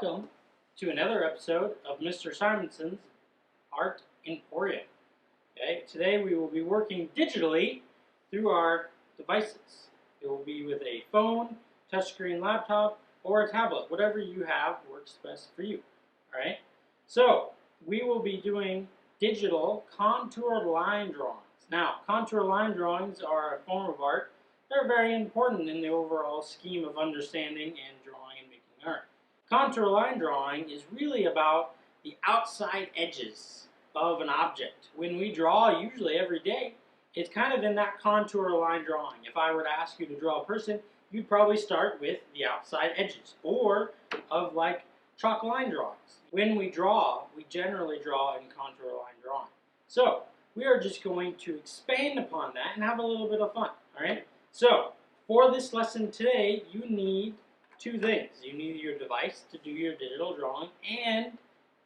Welcome to another episode of Mr. Simonson's Art Emporium. Okay, today we will be working digitally through our devices. It will be with a phone, touchscreen laptop, or a tablet. Whatever you have works best for you. Alright? So, we will be doing digital contour line drawings. Now, contour line drawings are a form of art. They're very important in the overall scheme of understanding and drawing and making art. Contour line drawing is really about the outside edges of an object. When we draw, usually every day, it's kind of in that contour line drawing. If I were to ask you to draw a person, you'd probably start with the outside edges, or of like chalk line drawings. When we draw, we generally draw in contour line drawing. So, we are just going to expand upon that and have a little bit of fun, all right? So, for this lesson today, you need two things. You need your device to do your digital drawing, and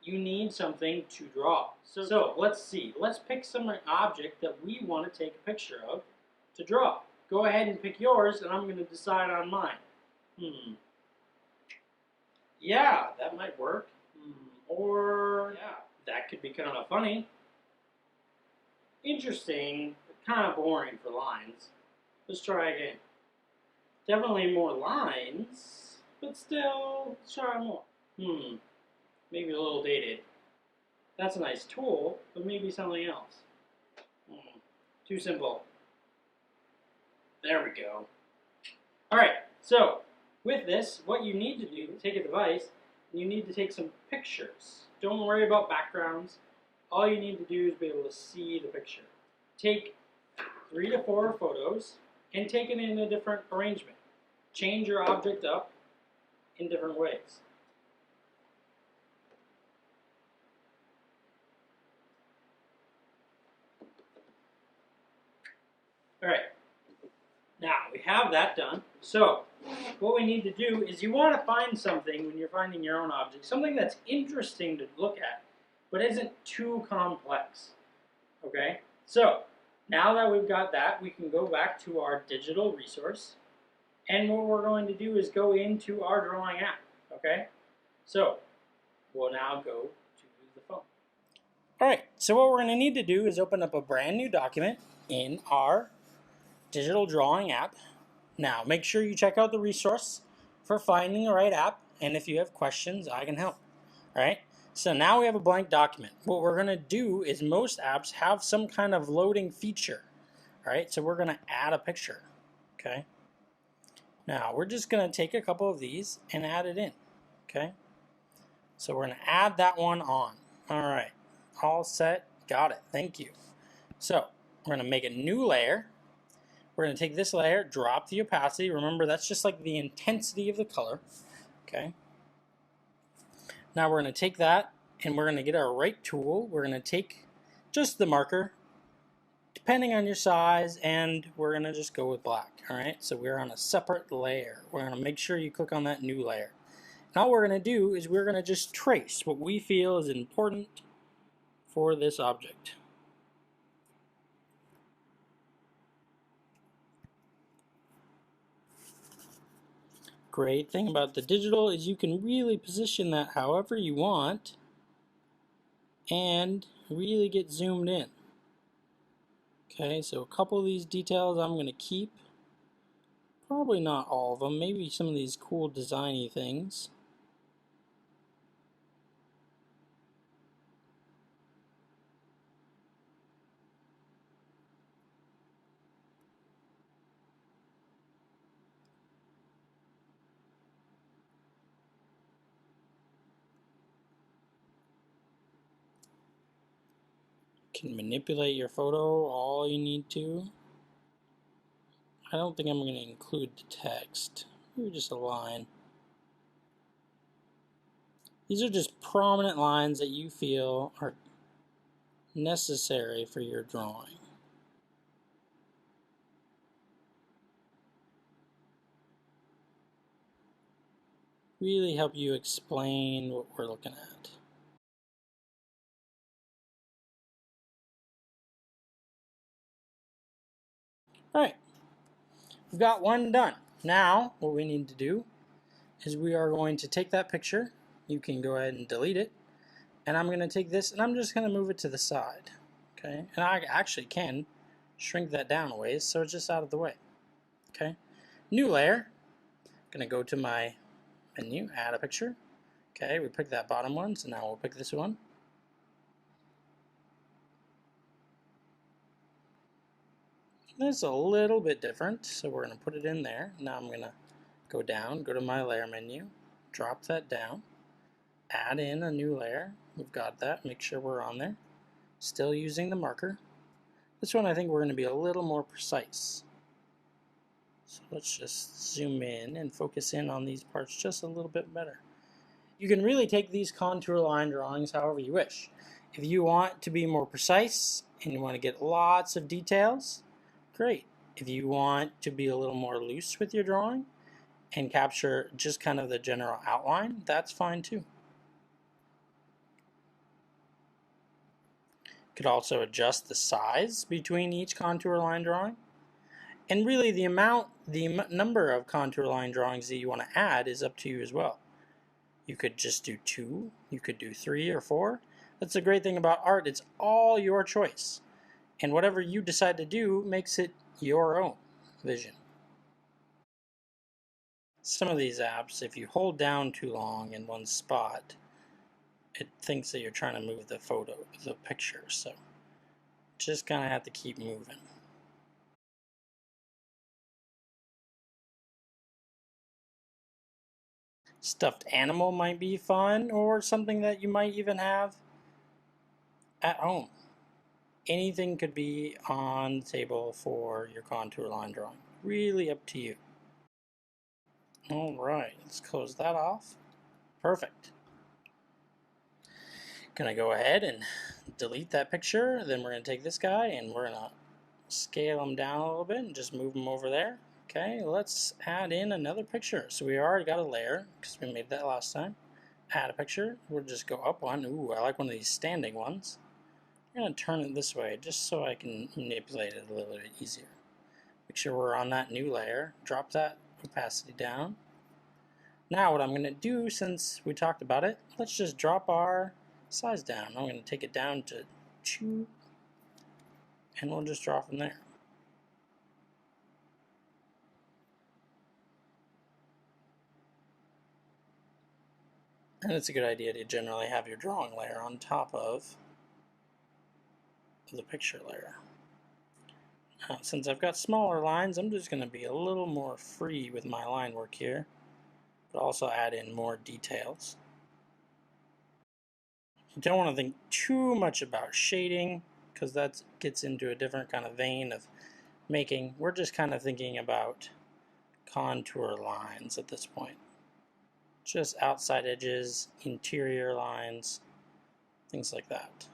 you need something to draw. So let's see. Let's pick some object that we want to take a picture of to draw. Go ahead and pick yours, and I'm going to decide on mine. Yeah, that might work. Or, yeah, that could be kind of funny. Interesting, but kind of boring for lines. Let's try again. Definitely more lines, but still, let's try more. Maybe a little dated. That's a nice tool, but maybe something else. Too simple. There we go. Alright, so with this, what you need to do, take a device, and you need to take some pictures. Don't worry about backgrounds. All you need to do is be able to see the picture. Take 3 to 4 photos and take it in a different arrangement. Change your object up in different ways. Alright, now we have that done. So, what we need to do is you want to find something when you're finding your own object, something that's interesting to look at, but isn't too complex. Okay? So, now that we've got that, we can go back to our digital resource, and what we're going to do is go into our drawing app. Okay? So, we'll now go to the phone. Alright, so what we're going to need to do is open up a brand new document in our digital drawing app. Now, make sure you check out the resource for finding the right app, and if you have questions, I can help. Alright? So now we have a blank document. What we're going to do is most apps have some kind of loading feature. Alright, so we're going to add a picture. Okay? Now, we're just going to take a couple of these and add it in. Okay? So we're going to add that one on. Alright, all set. Got it. Thank you. So, we're going to make a new layer. We're going to take this layer, drop the opacity. Remember, that's just like the intensity of the color. Okay? Now we're going to take that and we're going to get our right tool. We're going to take just the marker, depending on your size, and we're going to just go with black. Alright, so we're on a separate layer. We're going to make sure you click on that new layer. And all we're going to do is we're going to just trace what we feel is important for this object. Great thing about the digital is you can really position that however you want and really get zoomed in. Okay, so a couple of these details I'm going to keep. Probably not all of them, maybe some of these cool designy things. Can manipulate your photo all you need to. I don't think I'm going to include the text. Maybe just a line. These are just prominent lines that you feel are necessary for your drawing. Really help you explain what we're looking at. Alright, we've got one done. Now, what we need to do is we are going to take that picture you can go ahead and delete it. And I'm going to take this and I'm just going to move it to the side. Okay, and I actually can shrink that down a ways so it's just out of the way. Okay, new layer. I'm going to go to my menu, add a picture. Okay, we picked that bottom one, so now we'll pick this one. It's a little bit different, so we're going to put it in there. Now I'm going to go down, go to my layer menu, drop that down, add in a new layer. We've got that, make sure we're on there. Still using the marker. This one I think we're going to be a little more precise. So let's just zoom in and focus in on these parts just a little bit better. You can really take these contour line drawings however you wish. If you want to be more precise and you want to get lots of details, great. If you want to be a little more loose with your drawing and capture just kind of the general outline, that's fine too. You could also adjust the size between each contour line drawing. And really the number of contour line drawings that you want to add is up to you as well. You could just do 2, you could do 3 or 4. That's the great thing about art, it's all your choice. And whatever you decide to do makes it your own vision. Some of these apps, if you hold down too long in one spot, it thinks that you're trying to move the picture, so just kind of have to keep moving. Stuffed animal might be fun, or something that you might even have at home. Anything could be on the table for your contour line drawing. Really up to you. Alright, let's close that off. Perfect. Gonna go ahead and delete that picture. Then we're gonna take this guy and we're gonna scale him down a little bit and just move him over there. Okay, let's add in another picture. So we already got a layer because we made that last time. Add a picture. We'll just go up one. Ooh, I like one of these standing ones. I'm going to turn it this way just so I can manipulate it a little bit easier. Make sure we're on that new layer. Drop that opacity down. Now what I'm going to do, since we talked about it, let's just drop our size down. I'm going to take it down to 2 and we'll just draw from there. And it's a good idea to generally have your drawing layer on top of the picture layer. Now, since I've got smaller lines, I'm just going to be a little more free with my line work here, but also add in more details. You don't want to think too much about shading because that gets into a different kind of vein of making. We're just kind of thinking about contour lines at this point. Just outside edges, interior lines, things like that.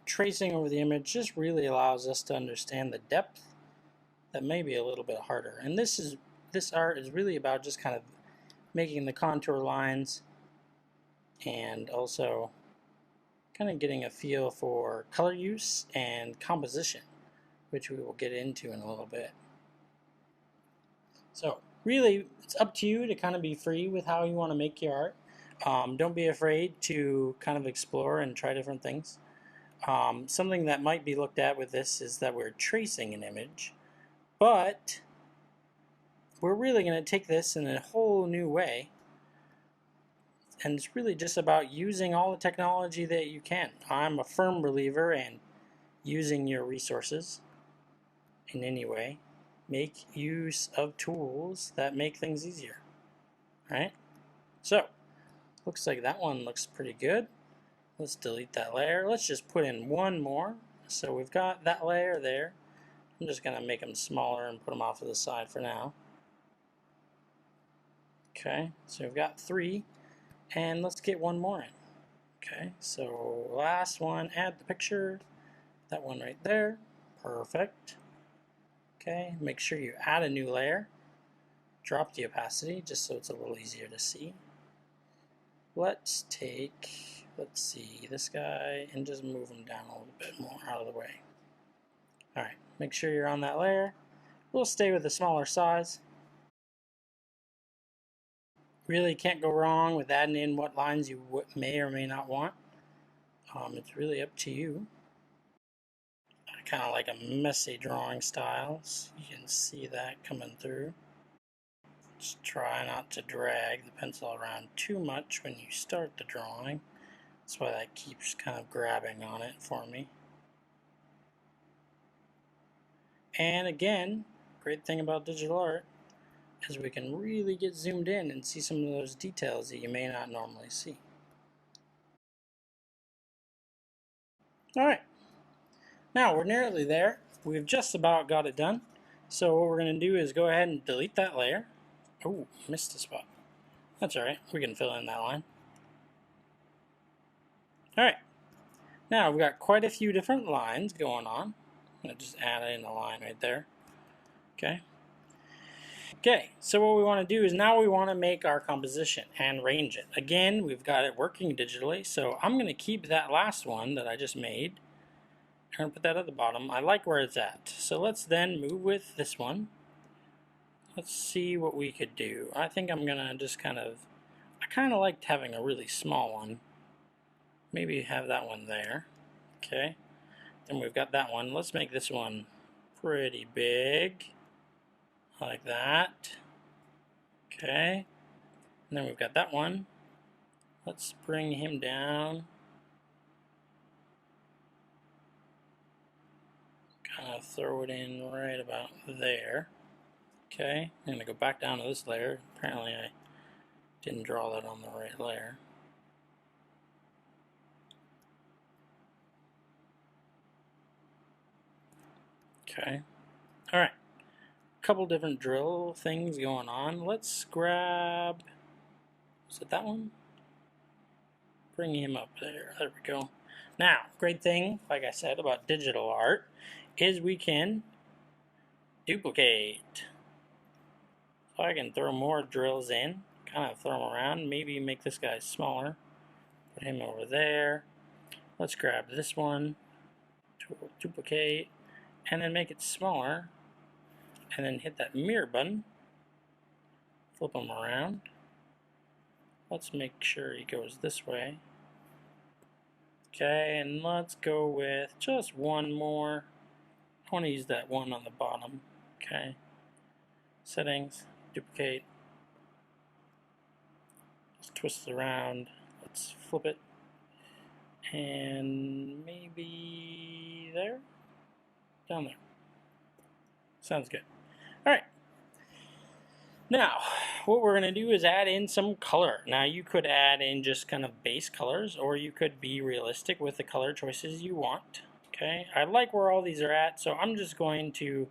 Tracing over the image just really allows us to understand the depth that may be a little bit harder. And this art is really about just kind of making the contour lines and also kind of getting a feel for color use and composition, which we will get into in a little bit. So really, it's up to you to kind of be free with how you want to make your art. Don't be afraid to kind of explore and try different things. Something that might be looked at with this is that we're tracing an image, but we're really going to take this in a whole new way. And it's really just about using all the technology that you can. I'm a firm believer in using your resources in any way. Make use of tools that make things easier. Right? So, looks like that one looks pretty good. Let's delete that layer. Let's just put in one more. So we've got that layer there. I'm just going to make them smaller and put them off to the side for now. Okay, so we've got 3. And let's get one more in. Okay, so last one, add the picture. That one right there. Perfect. Okay, make sure you add a new layer. Drop the opacity just so it's a little easier to see. Let's take, this guy and just move him down a little bit more out of the way. Alright, make sure you're on that layer. We'll stay with the smaller size. Really can't go wrong with adding in what lines you may or may not want. It's really up to you. I kind of like a messy drawing style, so you can see that coming through. Just try not to drag the pencil around too much when you start the drawing. That's why that keeps kind of grabbing on it for me. And again, great thing about digital art is we can really get zoomed in and see some of those details that you may not normally see. Alright, now we're nearly there. We've just about got it done. So what we're going to do is go ahead and delete that layer. Oh, missed a spot. That's alright, we can fill in that line. Alright, now we've got quite a few different lines going on. I'm going to just add in a line right there. Okay, so what we want to do is now we want to make our composition and range it. Again, we've got it working digitally, so I'm going to keep that last one that I just made. I'm going to put that at the bottom. I like where it's at. So let's then move with this one. Let's see what we could do. I think I'm going to just I kind of liked having a really small one. Maybe have that one there. Okay, then we've got that one. Let's make this one pretty big. Like that. Okay, and then we've got that one. Let's bring him down. Kind of throw it in right about there. Okay, I'm going to go back down to this layer. Apparently I didn't draw that on the right layer. Okay, alright. Couple different drill things going on. Let's grab, is it that one? Bring him up there. There we go. Now, great thing, like I said, about digital art is we can duplicate. So I can throw more drills in, kind of throw them around, maybe make this guy smaller. Put him over there. Let's grab this one, duplicate, and then make it smaller. And then hit that mirror button, flip them around. Let's make sure he goes this way. Okay, and let's go with just one more. I want to use that one on the bottom. Okay, settings, duplicate. Let's twist it around. Let's flip it. And maybe there? Down there. Sounds good. Alright. Now, what we're going to do is add in some color. Now, you could add in just kind of base colors, or you could be realistic with the color choices you want. Okay, I like where all these are at, so I'm just going to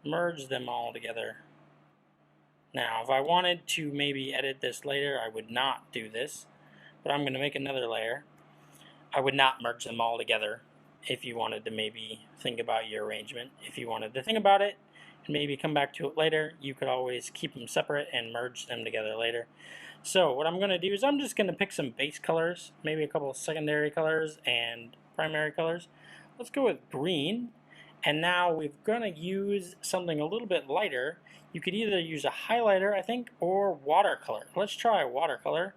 merge them all together. Now, if I wanted to maybe edit this later, I would not do this, but I'm going to make another layer. I would not merge them all together if you wanted to maybe think about your arrangement. If you wanted to think about it and maybe come back to it later, you could always keep them separate and merge them together later. So what I'm going to do is I'm just going to pick some base colors, maybe a couple of secondary colors and primary colors. Let's go with green. And now we're going to use something a little bit lighter. You could either use a highlighter, I think, or watercolor. Let's try watercolor.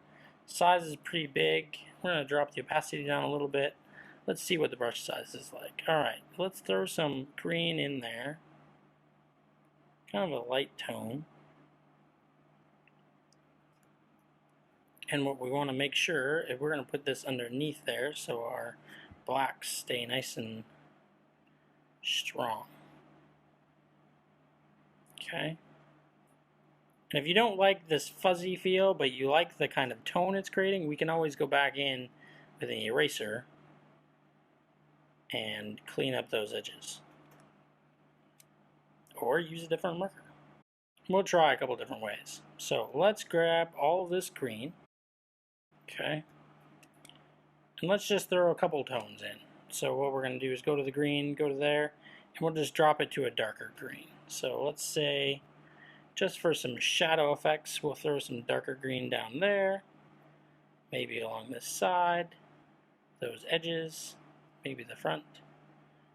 Size is pretty big. We're going to drop the opacity down a little bit. Let's see what the brush size is like. Alright, let's throw some green in there. Kind of a light tone. And what we want to make sure is we're going to put this underneath there so our blacks stay nice and strong. Okay. And if you don't like this fuzzy feel, but you like the kind of tone it's creating, we can always go back in with an eraser and clean up those edges. Or use a different marker. We'll try a couple different ways. So let's grab all of this green. Okay. And let's just throw a couple tones in. So what we're going to do is go to the green, go to there, and we'll just drop it to a darker green. So let's say, just for some shadow effects, we'll throw some darker green down there, maybe along this side, those edges, maybe the front,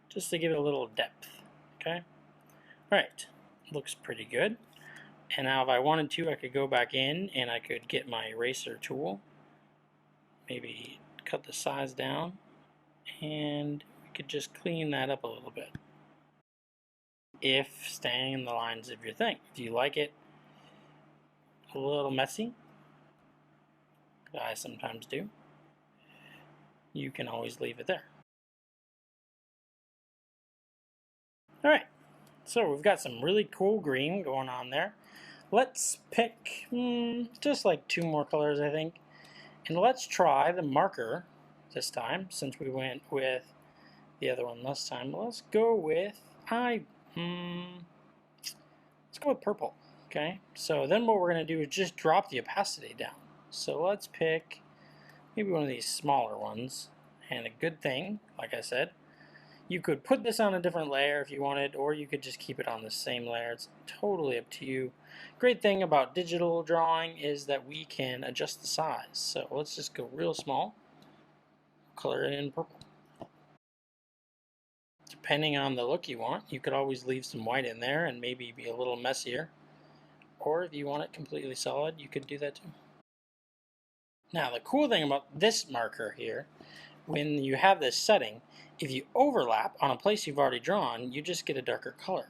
just to give it a little depth. Okay? Alright, looks pretty good. And now if I wanted to, I could go back in and I could get my eraser tool, maybe cut the size down, and we could just clean that up a little bit. If staying in the lines of your thing. If you like it a little messy, I sometimes do, you can always leave it there. Alright, so we've got some really cool green going on there. Let's pick just like 2 more colors, I think. And let's try the marker this time, since we went with the other one last time. Let's go with, let's go with purple. Okay, so then what we're going to do is just drop the opacity down. So let's pick maybe one of these smaller ones. And a good thing, like I said, you could put this on a different layer if you wanted, or you could just keep it on the same layer. It's totally up to you. Great thing about digital drawing is that we can adjust the size. So let's just go real small, color it in purple. Depending on the look you want, you could always leave some white in there and maybe be a little messier. Or if you want it completely solid, you could do that too. Now the cool thing about this marker here, when you have this setting, if you overlap on a place you've already drawn, you just get a darker color.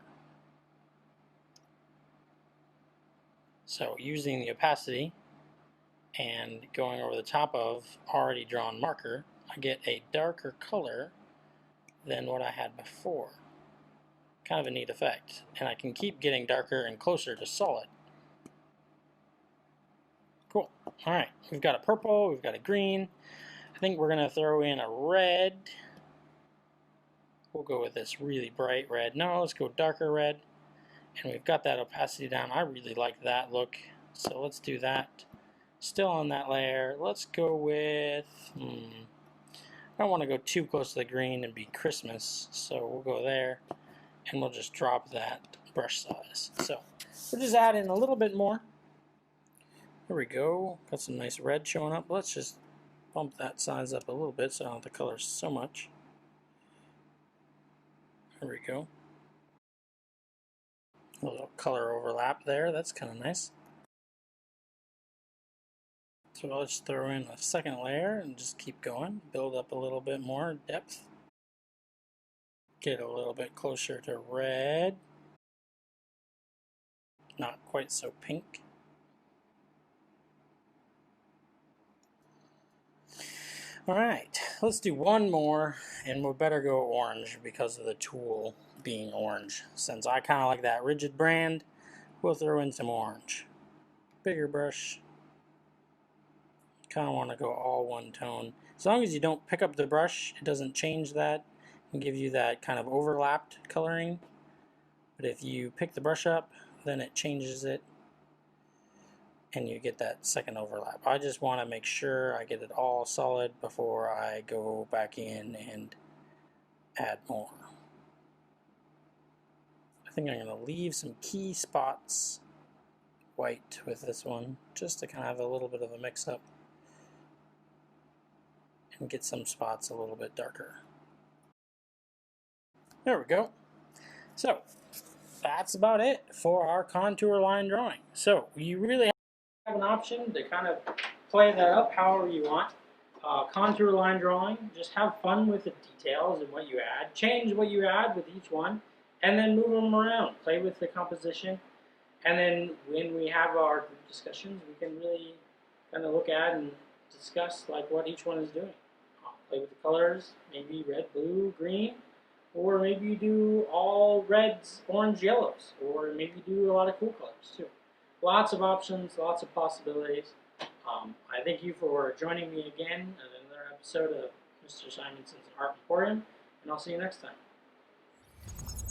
So using the opacity and going over the top of already drawn marker, I get a darker color than what I had before. Kind of a neat effect. And I can keep getting darker and closer to solid. Cool. Alright, we've got a purple, we've got a green. I think we're going to throw in a red. We'll go with this really bright red. No, let's go darker red. And we've got that opacity down. I really like that look. So let's do that. Still on that layer. Let's go with... I don't want to go too close to the green and be Christmas. So we'll go there. And we'll just drop that brush size. So we'll just add in a little bit more. There we go. Got some nice red showing up. Let's just bump that size up a little bit so I don't have to color so much. There we go. A little color overlap there. That's kind of nice. So let's throw in a second layer and just keep going. Build up a little bit more depth. Get a little bit closer to red. Not quite so pink. Alright, let's do one more, and we better go orange because of the tool being orange. Since I kind of like that rigid brand, we'll throw in some orange. Bigger brush. Kind of want to go all one tone. As long as you don't pick up the brush, it doesn't change that and give you that kind of overlapped coloring. But if you pick the brush up, then it changes it and you get that second overlap. I just want to make sure I get it all solid before I go back in and add more. I think I'm going to leave some key spots white with this one just to kind of have a little bit of a mix up and get some spots a little bit darker. There we go. So that's about it for our contour line drawing. So you really have an option to kind of play that up however you want. Contour line drawing, just have fun with the details and what you add. Change what you add with each one, and then move them around. Play with the composition, and then when we have our group discussions, we can really kind of look at and discuss like what each one is doing. Play with the colors, maybe red, blue, green, or maybe you do all reds, orange, yellows, or maybe you do a lot of cool colors too. Lots of options, lots of possibilities. I thank you for joining me again in another episode of Mr. Simonson's Art Emporium, and I'll see you next time.